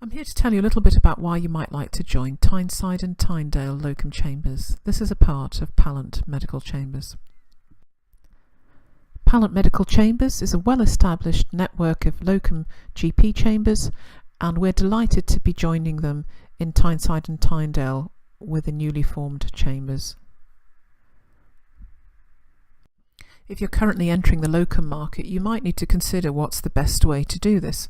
I'm here to tell you a little bit about why you might like to join Tyneside and Tynedale locum chambers. This is a part of Pallant Medical Chambers. Pallant Medical Chambers is a well-established network of locum GP chambers, and we're delighted to be joining them in Tyneside and Tynedale with the newly formed chambers. If you're currently entering the locum market, you might need to consider what's the best way to do this.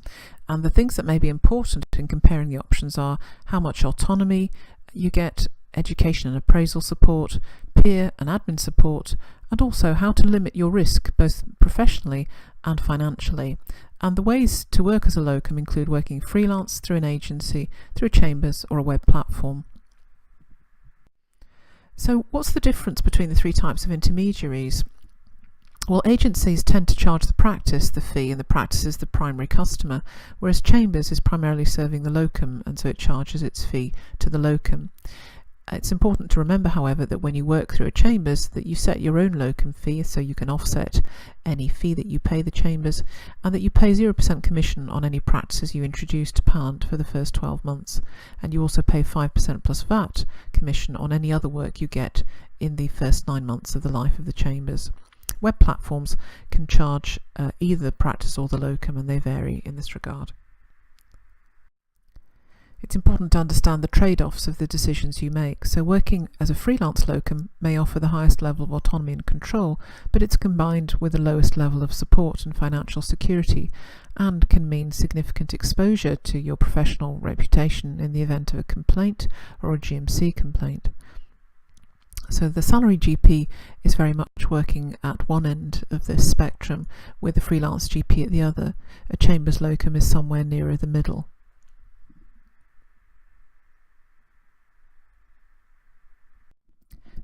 And the things that may be important in comparing the options are how much autonomy you get, education and appraisal support, peer and admin support, and also how to limit your risk both professionally and financially. And the ways to work as a locum include working freelance, through an agency, through chambers or a web platform. So what's the difference between the three types of intermediaries? Well, agencies tend to charge the practice the fee, and the practice is the primary customer, whereas chambers is primarily serving the locum, and so it charges its fee to the locum. It's important to remember, however, that when you work through a chambers, that you set your own locum fee, so you can offset any fee that you pay the chambers, and that you pay 0% commission on any practices you introduce to Pallant for the first 12 months. And you also pay 5% plus VAT commission on any other work you get in the first 9 months of the life of the chambers. Web platforms can charge either the practice or the locum, and they vary in this regard. It's important to understand the trade-offs of the decisions you make. So working as a freelance locum may offer the highest level of autonomy and control, but it's combined with the lowest level of support and financial security, and can mean significant exposure to your professional reputation in the event of a complaint or a GMC complaint. So the salary GP is very much working at one end of this spectrum, with the freelance GP at the other. A chambers locum is somewhere nearer the middle.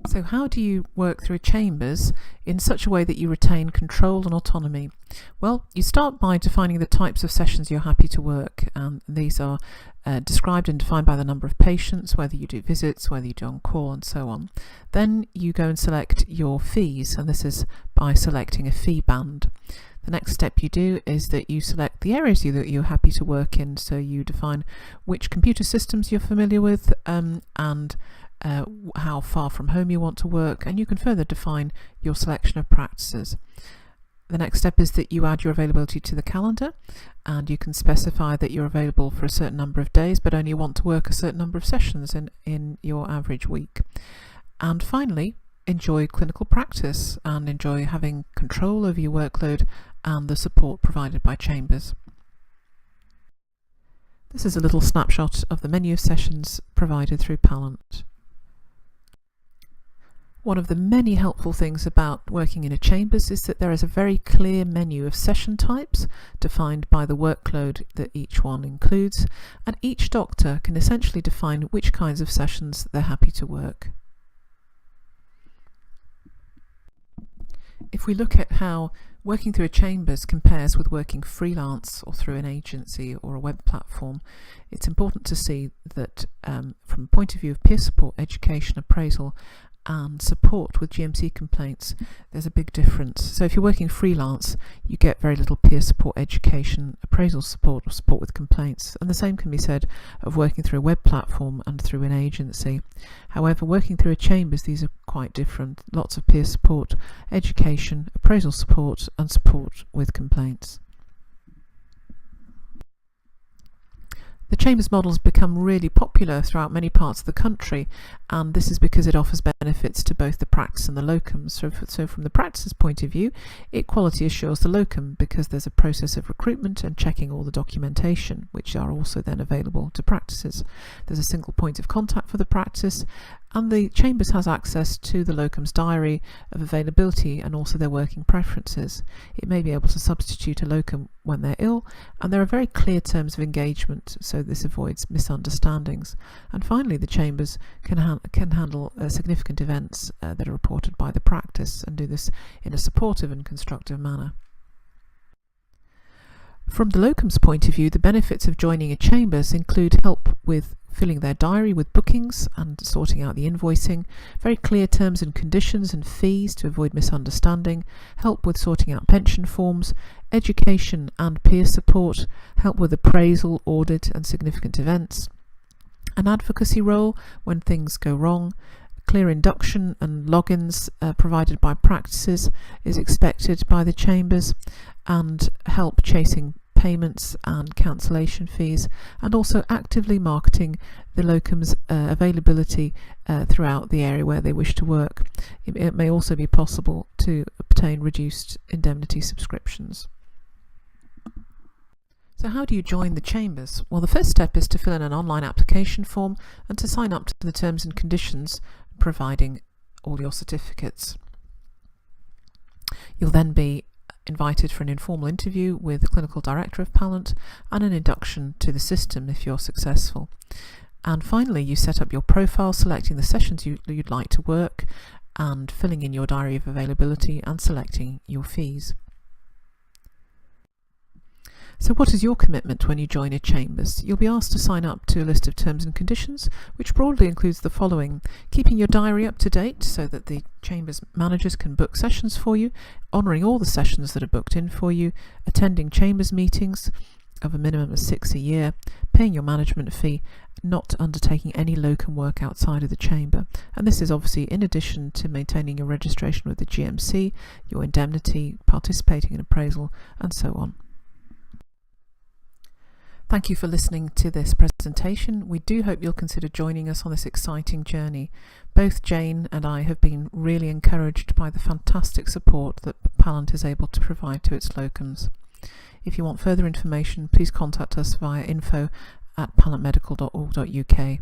So how do you work through chambers in such a way that you retain control and autonomy? Well, you start by defining the types of sessions you're happy to work, and these are described and defined by the number of patients, whether you do visits, whether you do on call, and so on. Then you go and select your fees, and this is by selecting a fee band. The next step you do is that you select the areas that you're happy to work in, so you define which computer systems you're familiar with and how far from home you want to work, and you can further define your selection of practices. The next step is that you add your availability to the calendar, and you can specify that you're available for a certain number of days but only want to work a certain number of sessions in your average week. And finally, enjoy clinical practice and enjoy having control over your workload and the support provided by chambers. This is a little snapshot of the menu of sessions provided through Pallant. One of the many helpful things about working in a chambers is that there is a very clear menu of session types defined by the workload that each one includes, and each doctor can essentially define which kinds of sessions they're happy to work. If we look at how working through a chambers compares with working freelance or through an agency or a web platform, it's important to see that from a point of view of peer support, education, appraisal, and support with GMC complaints, there's a big difference. So if you're working freelance, you get very little peer support, education, appraisal support, or support with complaints, and the same can be said of working through a web platform and through an agency. However, working through a chambers, these are quite different. Lots of peer support, education, appraisal support, and support with complaints. The chambers model has become really popular throughout many parts of the country, and this is because it offers benefits to both the practice and the locums. So from the practice's point of view, it quality assures the locum because there's a process of recruitment and checking all the documentation, which are also then available to practices. There's a single point of contact for the practice, and the chambers has access to the locum's diary of availability and also their working preferences. It may be able to substitute a locum when they're ill, and there are very clear terms of engagement, so this avoids misunderstandings. And finally, the chambers can handle significant events that are reported by the practice, and do this in a supportive and constructive manner. From the locum's point of view, the benefits of joining a chambers include help with filling their diary with bookings and sorting out the invoicing, very clear terms and conditions and fees to avoid misunderstanding, help with sorting out pension forms, education and peer support, help with appraisal, audit and significant events, an advocacy role when things go wrong, clear induction and logins provided by practices is expected by the chambers, and help chasing payments and cancellation fees, and also actively marketing the locums availability throughout the area where they wish to work. It may also be possible to obtain reduced indemnity subscriptions. So how do you join the chambers? Well, the first step is to fill in an online application form and to sign up to the terms and conditions, providing all your certificates. You'll then be invited for an informal interview with the clinical director of Pallant and an induction to the system if you're successful. And finally, you set up your profile, selecting the sessions you'd like to work and filling in your diary of availability and selecting your fees. So what is your commitment when you join a chambers? You'll be asked to sign up to a list of terms and conditions, which broadly includes the following: keeping your diary up to date so that the chambers managers can book sessions for you, honouring all the sessions that are booked in for you, attending chambers meetings of a minimum of 6 a year, paying your management fee, not undertaking any locum work outside of the chamber. And this is obviously in addition to maintaining your registration with the GMC, your indemnity, participating in appraisal and so on. Thank you for listening to this presentation. We do hope you'll consider joining us on this exciting journey. Both Jane and I have been really encouraged by the fantastic support that Pallant is able to provide to its locums. If you want further information, please contact us via info@pallantmedical.org.uk.